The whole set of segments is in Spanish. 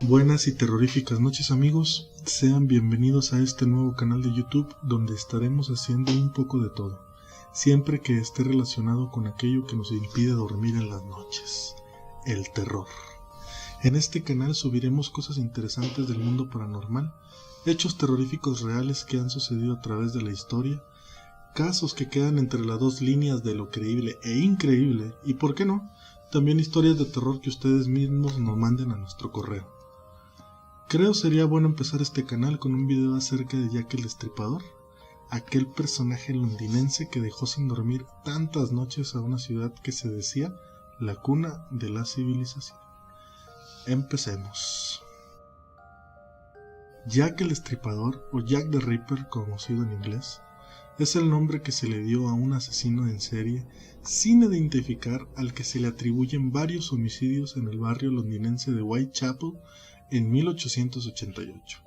Buenas y terroríficas noches, amigos, sean bienvenidos a este nuevo canal de YouTube donde estaremos haciendo un poco de todo, siempre que esté relacionado con aquello que nos impide dormir en las noches, el terror. En este canal subiremos cosas interesantes del mundo paranormal, hechos terroríficos reales que han sucedido a través de la historia, casos que quedan entre las dos líneas de lo creíble e increíble, y por qué no, también historias de terror que ustedes mismos nos manden a nuestro correo. Creo sería bueno empezar este canal con un video acerca de Jack el Destripador, aquel personaje londinense que dejó sin dormir tantas noches a una ciudad que se decía la cuna de la civilización. Empecemos. Jack el Destripador, o Jack the Ripper conocido en inglés, es el nombre que se le dio a un asesino en serie sin identificar al que se le atribuyen varios homicidios en el barrio londinense de Whitechapel en 1888.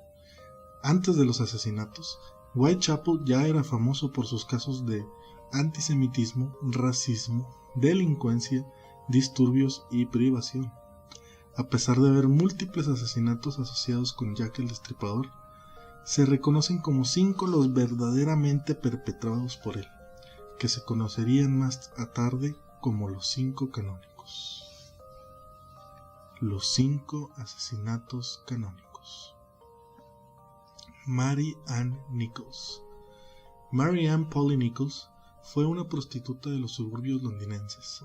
Antes de los asesinatos, Whitechapel ya era famoso por sus casos de antisemitismo, racismo, delincuencia, disturbios y privación. A pesar de haber múltiples asesinatos asociados con Jack el Destripador, se reconocen como 5 los verdaderamente perpetrados por él, que se conocerían más tarde como los 5 canónicos. Los 5 asesinatos canónicos. Mary Ann Nichols. Mary Ann Polly Nichols fue una prostituta de los suburbios londinenses.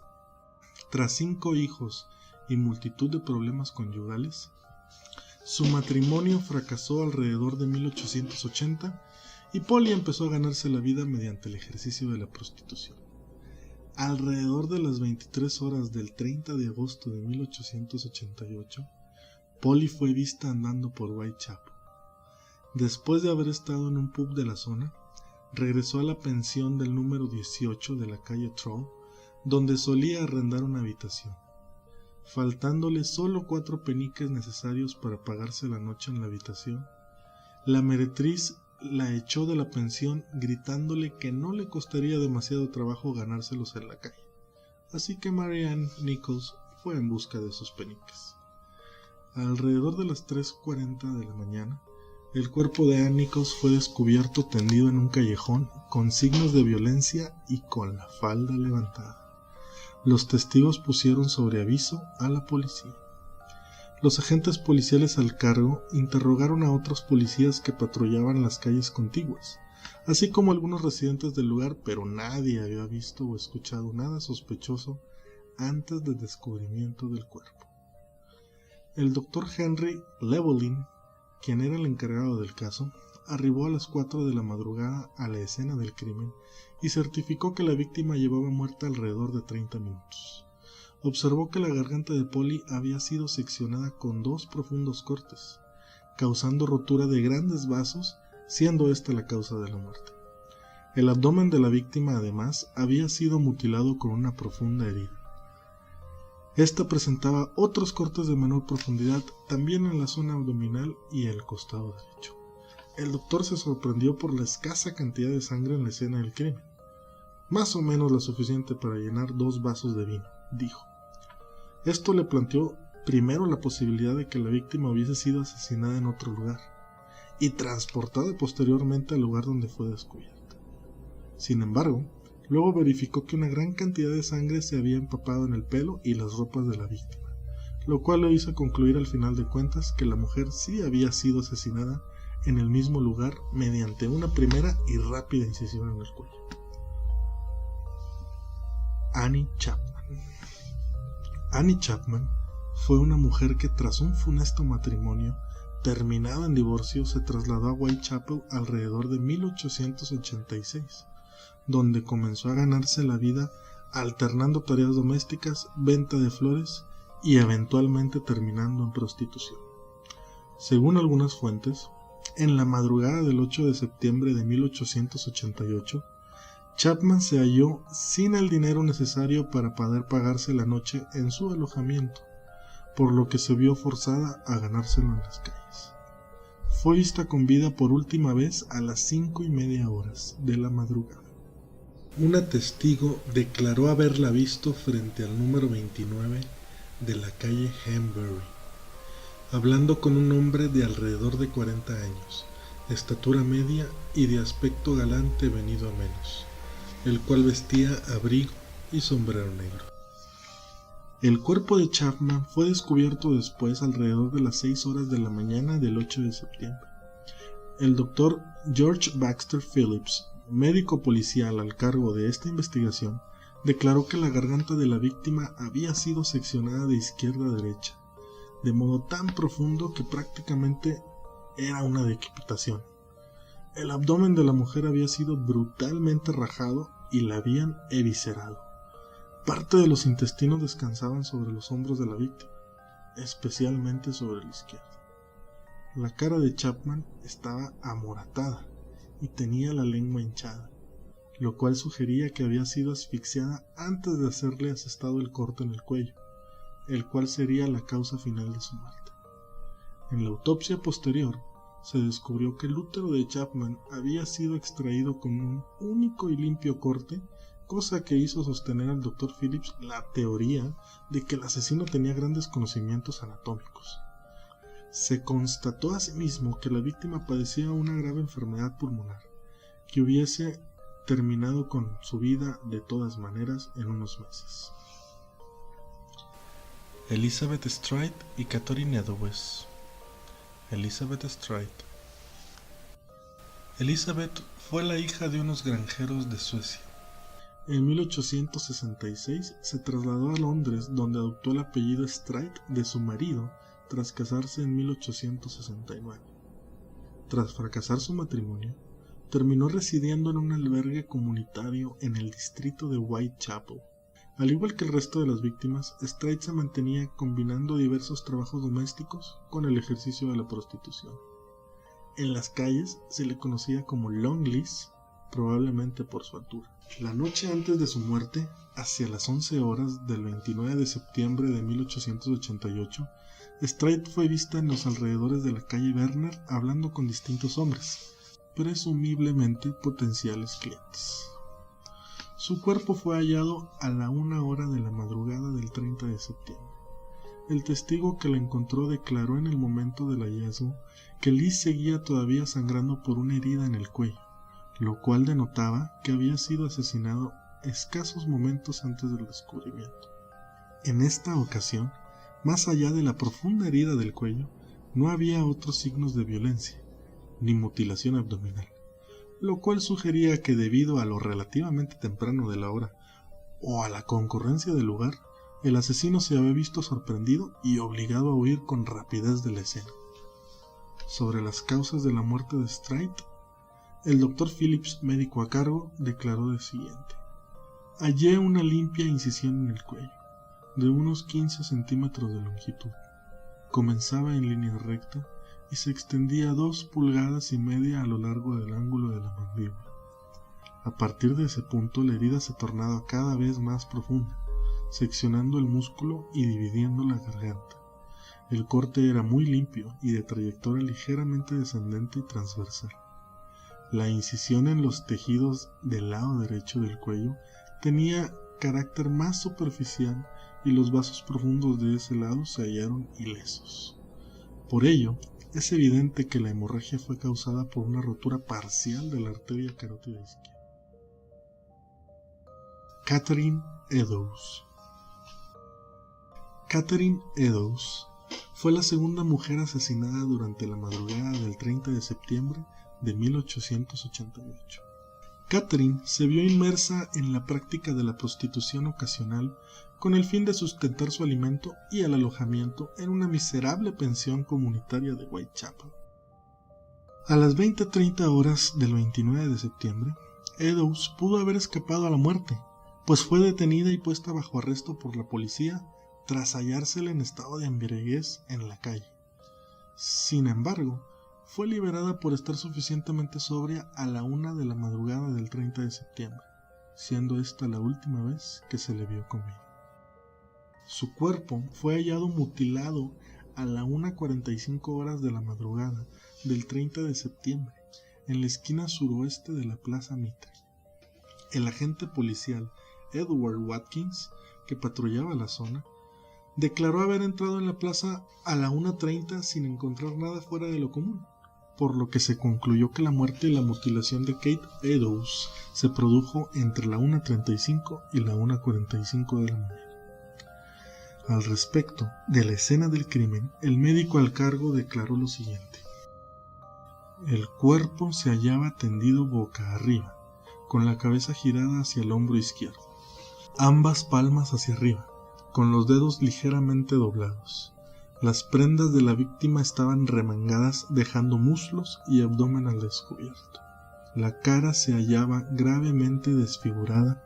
Tras 5 hijos y multitud de problemas conyugales, su matrimonio fracasó alrededor de 1880 y Polly empezó a ganarse la vida mediante el ejercicio de la prostitución. Alrededor de las 23 horas del 30 de agosto de 1888, Polly fue vista andando por Whitechapel. Después de haber estado en un pub de la zona, regresó a la pensión del número 18 de la calle Troll, donde solía arrendar una habitación. Faltándole solo 4 peniques necesarios para pagarse la noche en la habitación, la meretriz la echó de la pensión gritándole que no le costaría demasiado trabajo ganárselos en la calle. Así que Mary Ann Nichols fue en busca de sus peniques. Alrededor de las 3:40 de la mañana, el cuerpo de Ann Nichols fue descubierto tendido en un callejón con signos de violencia y con la falda levantada. Los testigos pusieron sobre aviso a la policía. Los agentes policiales al cargo interrogaron a otros policías que patrullaban las calles contiguas, así como algunos residentes del lugar, pero nadie había visto o escuchado nada sospechoso antes del descubrimiento del cuerpo. El doctor Henry Llewellyn, quien era el encargado del caso, arribó a las 4 de la madrugada a la escena del crimen y certificó que la víctima llevaba muerta alrededor de 30 minutos. Observó que la garganta de Polly había sido seccionada con 2 profundos cortes, causando rotura de grandes vasos, siendo esta la causa de la muerte. El abdomen de la víctima, además, había sido mutilado con una profunda herida. Esta presentaba otros cortes de menor profundidad, también en la zona abdominal y el costado derecho. El doctor se sorprendió por la escasa cantidad de sangre en la escena del crimen. Más o menos la suficiente para llenar 2 vasos de vino, dijo. Esto le planteó primero la posibilidad de que la víctima hubiese sido asesinada en otro lugar y transportada posteriormente al lugar donde fue descubierta. Sin embargo, luego verificó que una gran cantidad de sangre se había empapado en el pelo y las ropas de la víctima, lo cual le hizo concluir al final de cuentas que la mujer sí había sido asesinada en el mismo lugar mediante una primera y rápida incisión en el cuello. Annie Chapman. Annie Chapman fue una mujer que tras un funesto matrimonio terminado en divorcio se trasladó a Whitechapel alrededor de 1886, donde comenzó a ganarse la vida alternando tareas domésticas, venta de flores y eventualmente terminando en prostitución. Según algunas fuentes, en la madrugada del 8 de septiembre de 1888, Chapman se halló sin el dinero necesario para poder pagarse la noche en su alojamiento, por lo que se vio forzada a ganárselo en las calles. Fue vista con vida por última vez a las 5:30 de la madrugada. Una testigo declaró haberla visto frente al número 29 de la calle Hanbury. hablando con un hombre de alrededor de 40 años, de estatura media y de aspecto galante venido a menos, el cual vestía abrigo y sombrero negro. El cuerpo de Chapman fue descubierto después alrededor de las 6 horas de la mañana del 8 de septiembre. El doctor George Baxter Phillips, médico policial al cargo de esta investigación, declaró que la garganta de la víctima había sido seccionada de izquierda a derecha, de modo tan profundo que prácticamente era una decapitación. El abdomen de la mujer había sido brutalmente rajado y la habían eviscerado. Parte de los intestinos descansaban sobre los hombros de la víctima, especialmente sobre la izquierda. La cara de Chapman estaba amoratada y tenía la lengua hinchada, lo cual sugería que había sido asfixiada antes de hacerle asestado el corte en el cuello, el cual sería la causa final de su muerte. En la autopsia posterior, se descubrió que el útero de Chapman había sido extraído con un único y limpio corte, cosa que hizo sostener al Dr. Phillips la teoría de que el asesino tenía grandes conocimientos anatómicos. Se constató asimismo que la víctima padecía una grave enfermedad pulmonar, que hubiese terminado con su vida de todas maneras en unos meses. Elizabeth Stride y Catherine Eddowes. Elizabeth Stride. Elizabeth fue la hija de unos granjeros de Suecia. En 1866 se trasladó a Londres, donde adoptó el apellido Stride de su marido tras casarse en 1869. Tras fracasar su matrimonio, terminó residiendo en un albergue comunitario en el distrito de Whitechapel. Al igual que el resto de las víctimas, Stride se mantenía combinando diversos trabajos domésticos con el ejercicio de la prostitución. En las calles se le conocía como Long Liz, probablemente por su altura. La noche antes de su muerte, hacia las 11 horas del 29 de septiembre de 1888, Stride fue vista en los alrededores de la calle Werner hablando con distintos hombres, presumiblemente potenciales clientes. Su cuerpo fue hallado a la 1 hora de la madrugada del 30 de septiembre. El testigo que la encontró declaró en el momento del hallazgo que Liz seguía todavía sangrando por una herida en el cuello, lo cual denotaba que había sido asesinado escasos momentos antes del descubrimiento. En esta ocasión, más allá de la profunda herida del cuello, no había otros signos de violencia, ni mutilación abdominal, lo cual sugería que debido a lo relativamente temprano de la hora o a la concurrencia del lugar, el asesino se había visto sorprendido y obligado a huir con rapidez de la escena. Sobre las causas de la muerte de Stride, el Dr. Phillips, médico a cargo, declaró lo siguiente: hallé una limpia incisión en el cuello, de unos 15 centímetros de longitud. Comenzaba en línea recta y se extendía 2,5 pulgadas a lo largo del ángulo de la mandíbula. A partir de ese punto, la herida se tornaba cada vez más profunda, seccionando el músculo y dividiendo la garganta. El corte era muy limpio y de trayectoria ligeramente descendente y transversal. La incisión en los tejidos del lado derecho del cuello tenía carácter más superficial y los vasos profundos de ese lado se hallaron ilesos. Por ello, es evidente que la hemorragia fue causada por una rotura parcial de la arteria carótida izquierda. Catherine Eddowes. Catherine Eddowes fue la segunda mujer asesinada durante la madrugada del 30 de septiembre de 1888. Catherine se vio inmersa en la práctica de la prostitución ocasional con el fin de sustentar su alimento y el alojamiento en una miserable pensión comunitaria de Whitechapel. A las 20:30 horas del 29 de septiembre, Eddowes pudo haber escapado a la muerte, pues fue detenida y puesta bajo arresto por la policía tras hallársela en estado de embriaguez en la calle. Sin embargo, fue liberada por estar suficientemente sobria a la 1 de la madrugada del 30 de septiembre, siendo esta la última vez que se le vio con vida. Su cuerpo fue hallado mutilado a la 1:45 horas de la madrugada del 30 de septiembre, en la esquina suroeste de la Plaza Mitre. El agente policial Edward Watkins, que patrullaba la zona, Declaró haber entrado en la plaza a la 1:30 sin encontrar nada fuera de lo común, por lo que se concluyó que la muerte y la mutilación de Kate Eddowes se produjo entre la 1:35 y la 1:45 de la mañana. Al respecto de la escena del crimen, el médico al cargo declaró lo siguiente: el cuerpo se hallaba tendido boca arriba, con la cabeza girada hacia el hombro izquierdo, ambas palmas hacia arriba, con los dedos ligeramente doblados. Las prendas de la víctima estaban remangadas, dejando muslos y abdomen al descubierto. La cara se hallaba gravemente desfigurada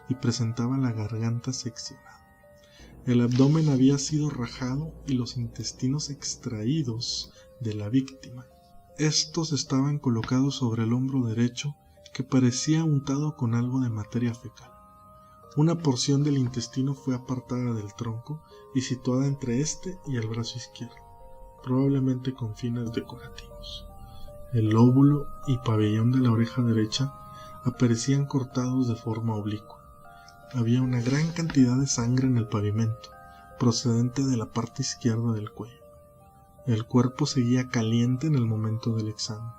y presentaba la garganta seccionada. El abdomen había sido rajado y los intestinos extraídos de la víctima. Estos estaban colocados sobre el hombro derecho, que parecía untado con algo de materia fecal. Una porción del intestino fue apartada del tronco y situada entre este y el brazo izquierdo, probablemente con fines decorativos. El lóbulo y pabellón de la oreja derecha aparecían cortados de forma oblicua. Había una gran cantidad de sangre en el pavimento, procedente de la parte izquierda del cuello. El cuerpo seguía caliente en el momento del examen,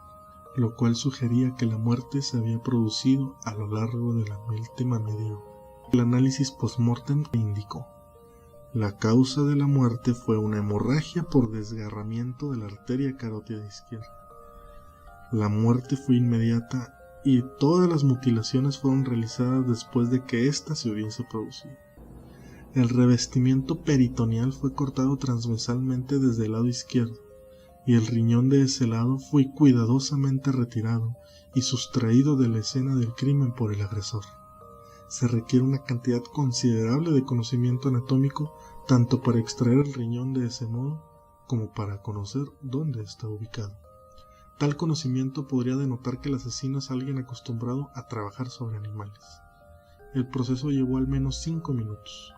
lo cual sugería que la muerte se había producido a lo largo de la última media hora. El análisis post-mortem indicó: la causa de la muerte fue una hemorragia por desgarramiento de la arteria carótida izquierda. La muerte fue inmediata y todas las mutilaciones fueron realizadas después de que ésta se hubiese producido. El revestimiento peritoneal fue cortado transversalmente desde el lado izquierdo, y el riñón de ese lado fue cuidadosamente retirado y sustraído de la escena del crimen por el agresor. Se requiere una cantidad considerable de conocimiento anatómico tanto para extraer el riñón de ese modo como para conocer dónde está ubicado. Tal conocimiento podría denotar que el asesino es alguien acostumbrado a trabajar sobre animales. El proceso llevó al menos 5 minutos.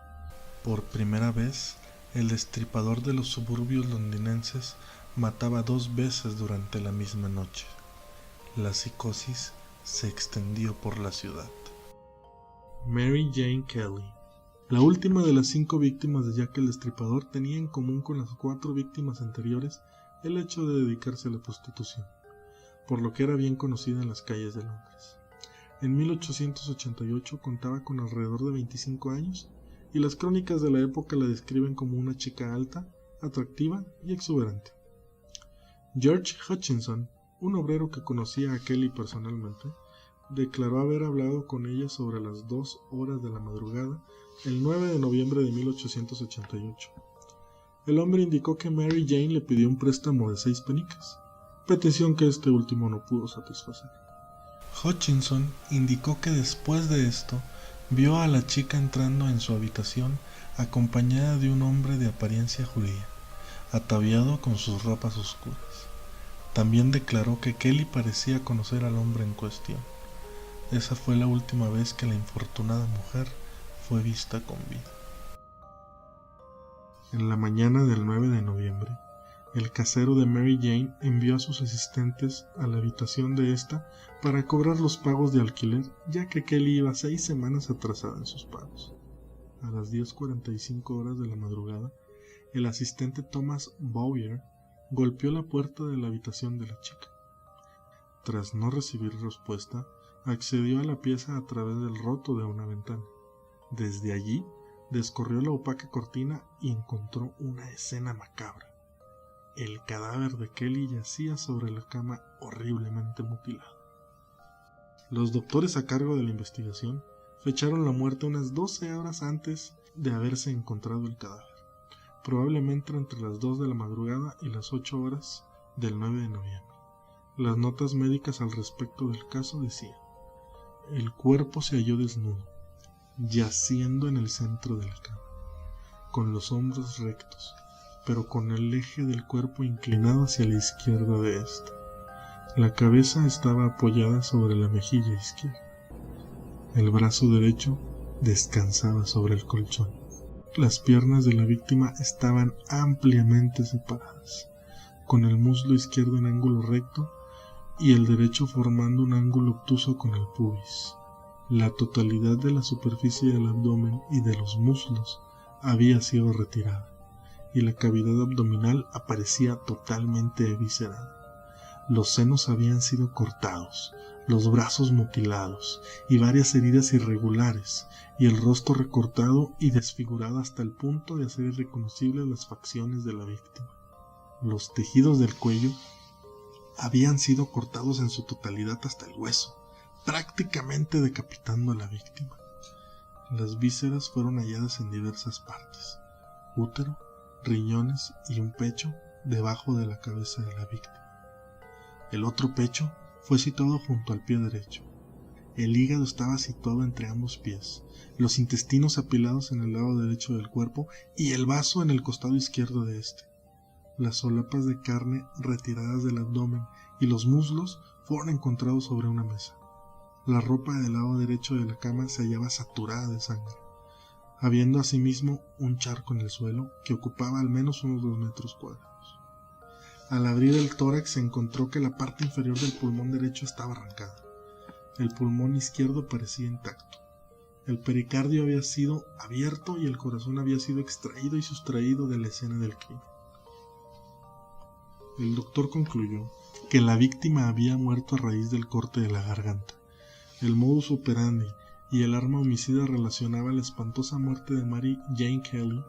Por primera vez, el destripador de los suburbios londinenses mataba 2 veces durante la misma noche. La psicosis se extendió por la ciudad. Mary Jane Kelly. La última de las 5 víctimas de Jack el Destripador tenía en común con las 4 víctimas anteriores el hecho de dedicarse a la prostitución, por lo que era bien conocida en las calles de Londres. En 1888 contaba con alrededor de 25 años y las crónicas de la época la describen como una chica alta, atractiva y exuberante. George Hutchinson, un obrero que conocía a Kelly personalmente, declaró haber hablado con ella sobre las 2 horas de la madrugada el 9 de noviembre de 1888. El hombre indicó que Mary Jane le pidió un préstamo de 6 penicas, petición que este último no pudo satisfacer. Hutchinson indicó que después de esto vio a la chica entrando en su habitación acompañada de un hombre de apariencia judía, ataviado con sus ropas oscuras. También declaró que Kelly parecía conocer al hombre en cuestión. Esa fue la última vez que la infortunada mujer fue vista con vida. En la mañana del 9 de noviembre, el casero de Mary Jane envió a sus asistentes a la habitación de esta para cobrar los pagos de alquiler, ya que Kelly iba 6 semanas atrasada en sus pagos. A las 10:45 horas de la madrugada, el asistente Thomas Bowyer golpeó la puerta de la habitación de la chica. Tras no recibir respuesta, accedió a la pieza a través del roto de una ventana. Desde allí, descorrió la opaca cortina y encontró una escena macabra. El cadáver de Kelly yacía sobre la cama horriblemente mutilado. Los doctores a cargo de la investigación fecharon la muerte unas 12 horas antes de haberse encontrado el cadáver, probablemente entre las 2 de la madrugada y las 8 horas del 9 de noviembre. Las notas médicas al respecto del caso decían: el cuerpo se halló desnudo, yaciendo en el centro de la cama, con los hombros rectos, pero con el eje del cuerpo inclinado hacia la izquierda de ésta. La cabeza estaba apoyada sobre la mejilla izquierda. El brazo derecho descansaba sobre el colchón. Las piernas de la víctima estaban ampliamente separadas, con el muslo izquierdo en ángulo recto y el derecho formando un ángulo obtuso con el pubis. La totalidad de la superficie del abdomen y de los muslos había sido retirada y la cavidad abdominal aparecía totalmente eviscerada. Los senos habían sido cortados, los brazos mutilados y varias heridas irregulares, y el rostro recortado y desfigurado hasta el punto de hacer irreconocibles las facciones de la víctima. Los tejidos del cuello habían sido cortados en su totalidad hasta el hueso, prácticamente decapitando a la víctima. Las vísceras fueron halladas en diversas partes: útero, riñones y un pecho debajo de la cabeza de la víctima. El otro pecho fue situado junto al pie derecho. El hígado estaba situado entre ambos pies, los intestinos apilados en el lado derecho del cuerpo y el vaso en el costado izquierdo de este. Las solapas de carne retiradas del abdomen y los muslos fueron encontrados sobre una mesa. La ropa del lado derecho de la cama se hallaba saturada de sangre, habiendo asimismo un charco en el suelo que ocupaba al menos unos 2 metros cuadrados. Al abrir el tórax se encontró que la parte inferior del pulmón derecho estaba arrancada. El pulmón izquierdo parecía intacto. El pericardio había sido abierto y el corazón había sido extraído y sustraído de la escena del crimen. El doctor concluyó que la víctima había muerto a raíz del corte de la garganta. El modus operandi y el arma homicida relacionaba la espantosa muerte de Mary Jane Kelly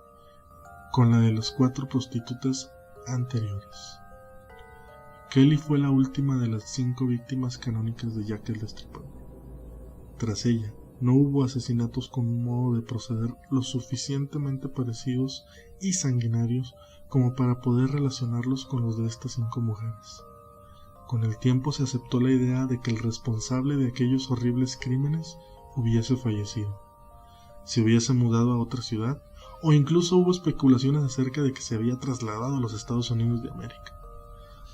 con la de las 4 prostitutas anteriores. Kelly fue la última de las 5 víctimas canónicas de Jack el Destripador. Tras ella, no hubo asesinatos con un modo de proceder lo suficientemente parecidos y sanguinarios como para poder relacionarlos con los de estas 5 mujeres. Con el tiempo se aceptó la idea de que el responsable de aquellos horribles crímenes hubiese fallecido, se hubiese mudado a otra ciudad, o incluso hubo especulaciones acerca de que se había trasladado a los Estados Unidos de América.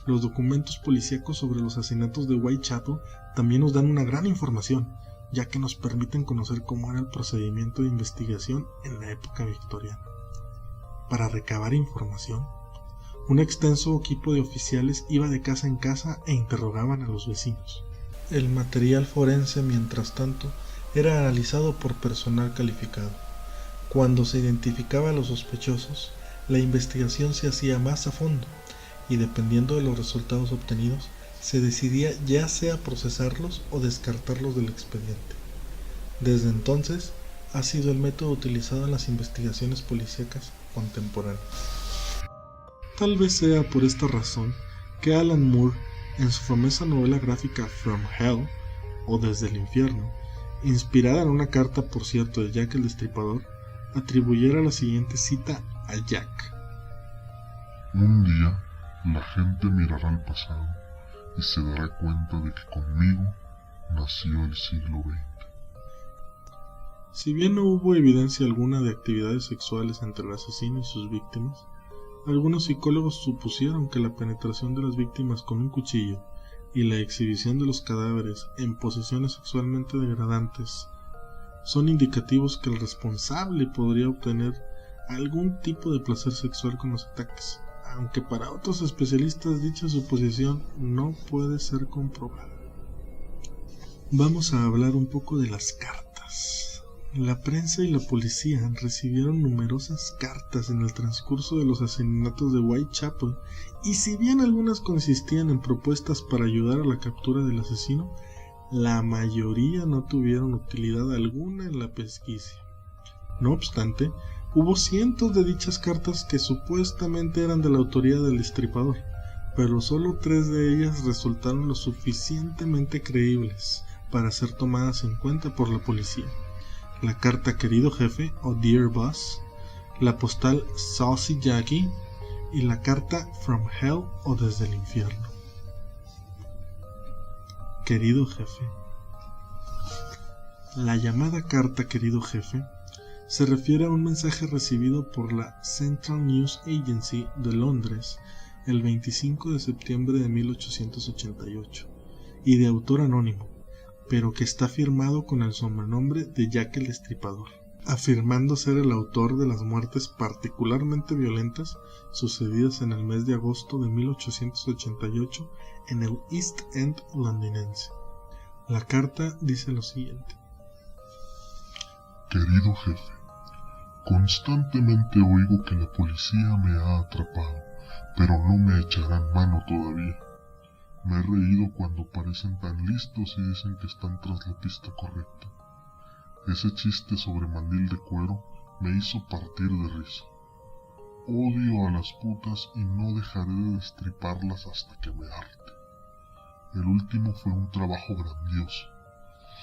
Los documentos policíacos sobre los asesinatos de Whitechapel también nos dan una gran información, ya que nos permiten conocer cómo era el procedimiento de investigación en la época victoriana. Para recabar información, un extenso equipo de oficiales iba de casa en casa e interrogaban a los vecinos. El material forense, mientras tanto, era analizado por personal calificado. Cuando se identificaba a los sospechosos, la investigación se hacía más a fondo, y dependiendo de los resultados obtenidos, se decidía ya sea procesarlos o descartarlos del expediente. Desde entonces, ha sido el método utilizado en las investigaciones policíacas contemporáneas. Tal vez sea por esta razón que Alan Moore, en su famosa novela gráfica From Hell, o Desde el Infierno, inspirada en una carta, por cierto, de Jack el Destripador, atribuyera la siguiente cita a Jack: un día la gente mirará al pasado y se dará cuenta de que conmigo nació el siglo XX. Si bien no hubo evidencia alguna de actividades sexuales entre el asesino y sus víctimas, algunos psicólogos supusieron que la penetración de las víctimas con un cuchillo y la exhibición de los cadáveres en posiciones sexualmente degradantes son indicativos que el responsable podría obtener algún tipo de placer sexual con los ataques, aunque para otros especialistas dicha suposición no puede ser comprobada. Vamos a hablar un poco de las cartas. La prensa y la policía recibieron numerosas cartas en el transcurso de los asesinatos de Whitechapel, y si bien algunas consistían en propuestas para ayudar a la captura del asesino, la mayoría no tuvieron utilidad alguna en la pesquisa. No obstante, hubo cientos de dichas cartas que supuestamente eran de la autoría del destripador, pero solo 3 de ellas resultaron lo suficientemente creíbles para ser tomadas en cuenta por la policía: la carta Querido Jefe o Dear Boss, la postal Saucy Jackie y la carta From Hell o Desde el Infierno. Querido Jefe. La llamada carta Querido Jefe se refiere a un mensaje recibido por la Central News Agency de Londres el 25 de septiembre de 1888 y de autor anónimo, pero que está firmado con el sobrenombre de Jack el Destripador, afirmando ser el autor de las muertes particularmente violentas sucedidas en el mes de agosto de 1888 en el East End londinense. La carta dice lo siguiente: Querido jefe, Constantemente oigo que la policía me ha atrapado, pero no me echarán mano todavía. Me he reído cuando parecen tan listos y dicen que están tras la pista correcta. Ese chiste sobre mandil de cuero me hizo partir de risa. Odio a las putas y no dejaré de destriparlas hasta que me harte. El último fue un trabajo grandioso.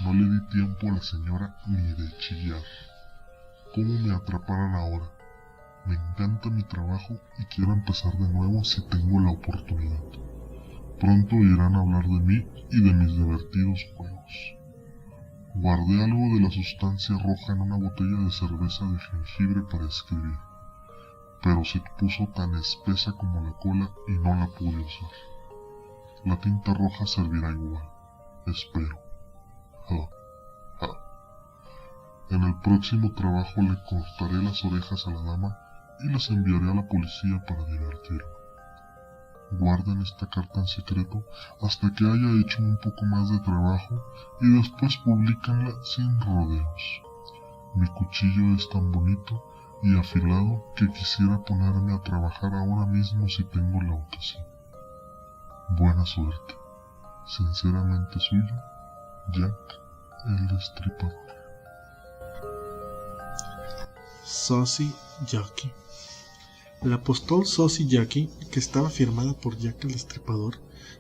No le di tiempo a la señora ni de chillar. ¿Cómo me atraparán ahora? Me encanta mi trabajo y quiero empezar de nuevo si tengo la oportunidad. Pronto irán a hablar de mí y de mis divertidos juegos. Guardé algo de la sustancia roja en una botella de cerveza de jengibre para escribir, pero se puso tan espesa como la cola y no la pude usar. La tinta roja servirá igual, espero. En el próximo trabajo le cortaré las orejas a la dama y las enviaré a la policía para divertirme. Guarden esta carta en secreto hasta que haya hecho un poco más de trabajo y después publicanla sin rodeos. Mi cuchillo es tan bonito y afilado que quisiera ponerme a trabajar ahora mismo si tengo la ocasión. Buena suerte. Sinceramente suyo, Jack el Destripador. Saucy Jackie. La postal Saucy Jackie, que estaba firmada por Jack el Destripador,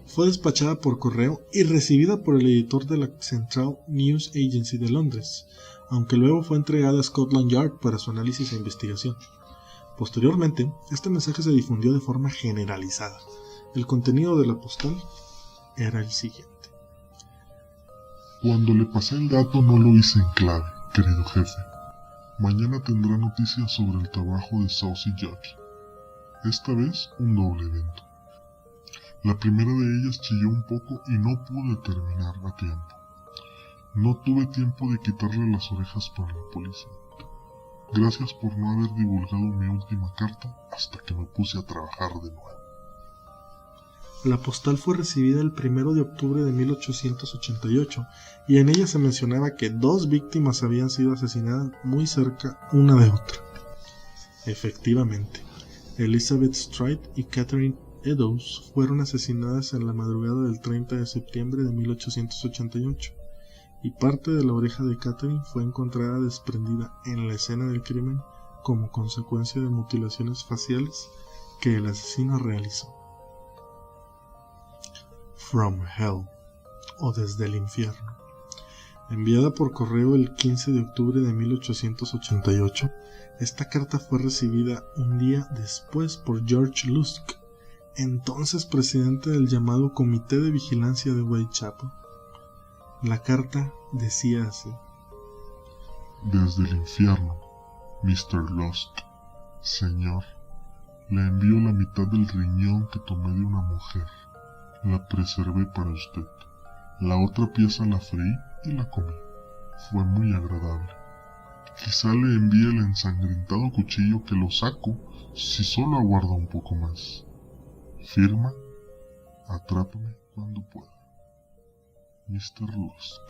fue despachada por correo y recibida por el editor de la Central News Agency de Londres, aunque luego fue entregada a Scotland Yard para su análisis e investigación. Posteriormente, este mensaje se difundió de forma generalizada. El contenido de la postal era el siguiente. Cuando le pasé el dato no lo hice en clave, querido jefe. Mañana tendrá noticias sobre el trabajo de Saucy Jackie. Esta vez un doble evento. La primera de ellas chilló un poco y no pude terminar a tiempo. No tuve tiempo de quitarle las orejas para la policía. Gracias por no haber divulgado mi última carta hasta que me puse a trabajar de nuevo. La postal fue recibida el 1 de octubre de 1888 y en ella se mencionaba que 2 víctimas habían sido asesinadas muy cerca una de otra. Efectivamente, Elizabeth Stride y Catherine Eddowes fueron asesinadas en la madrugada del 30 de septiembre de 1888 y parte de la oreja de Catherine fue encontrada desprendida en la escena del crimen como consecuencia de mutilaciones faciales que el asesino realizó. From Hell, o Desde el Infierno. Enviada por correo el 15 de octubre de 1888, esta carta fue recibida un día después por George Lusk, entonces presidente del llamado Comité de Vigilancia de Whitechapel. La carta decía así: Desde el infierno, Mr. Lusk. Señor, le envío la mitad del riñón que tomé de una mujer. La preservé para usted. La otra pieza la freí y la comí. Fue muy agradable. Quizá le envíe el ensangrentado cuchillo que lo saco si solo aguarda un poco más. Firma, atrápame cuando pueda. Mr. Lusk.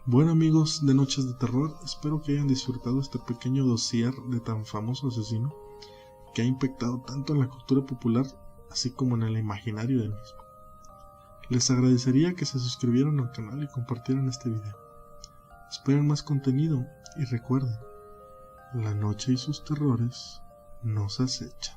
Bueno, amigos de Noches de Terror, espero que hayan disfrutado este pequeño dossier de tan famoso asesino que ha impactado tanto en la cultura popular así como en el imaginario del mismo. Les agradecería que se suscribieran al canal y compartieran este video. Esperen más contenido y recuerden, la noche y sus terrores nos acechan.